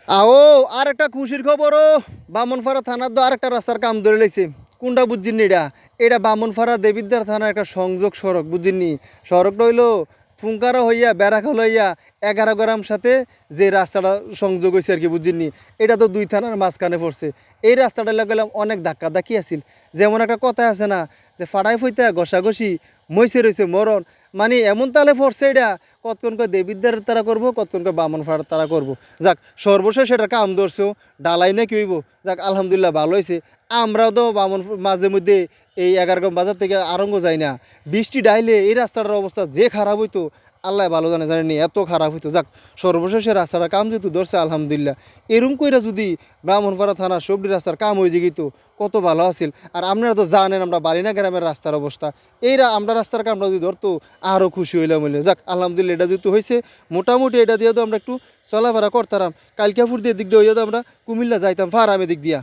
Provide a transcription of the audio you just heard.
আও আর একটা খুশির খবরও বামনপাড়া থানার তো আরেকটা রাস্তার কাম ধরে লাইছে কোনটা বুঝছিনি এটা বামনপাড়া দেবিদ্বার থানার একটা সংযোগ সড়ক বুঝছিনি সড়কটা হইলো ফুঙ্কারা হইয়া বেড়াখাল হইয়া 11 গ্রাম সাথে যে রাস্তাটা সংযোগ হয়েছে আর কি বুঝছিনি এটা তো দুই থানার মাঝখানে পড়ছে এই রাস্তাটা লাগালাম অনেক ধাক্কা ধাক্কি আছিল যেমন একটা কথা আছে না যে ফাড়াই ফইতা ঘষাঘষি মইসে রয়েছে মরণ মানে এমন তালে পড়ছে এটা কতক্ষণকে দেবিদ্বার তারা করবো কতক্ষণকে বামনপাড়ার তারা করবো যাক সর্বশেষ এটা কাম ধরছেও ডালাই না কি হইব যাক আলহামদুলিল্লাহ ভালো হয়েছে আমরাও তো বামন মাঝে মধ্যে এই 11 বাজার থেকে আরঙ্গ যাই না বৃষ্টি ডাইলে এই রাস্তাটার অবস্থা যে খারাপ হইতো আল্লাহ ভালো জানেনি এত খারাপ হইতো যাক সর্বশেষে রাস্তাটা কাম যেহেতু ধরছে আলহামদুলিল্লাহ এরম কইরা যদি ব্রাহ্মণপাড়া থানার সবজি রাস্তার কাম হয়ে যেত কত ভালো আছিল আর আপনারা তো জানেন আমরা বালিনা গ্রামের রাস্তার অবস্থা আমরা রাস্তার কামটা যদি ধরতো আরও খুশি হইলাম হইলে যাক আলহামদুলিল্লাহ এটা যেহেতু হয়েছে মোটামুটি এটা দিয়ে তো আমরা একটু চলাফেরা করতাম কালকিয়াপুর দিয়ে দিক দিয়ে হইয়া তো আমরা কুমিল্লা যাইতাম ফারামে দিক দিয়া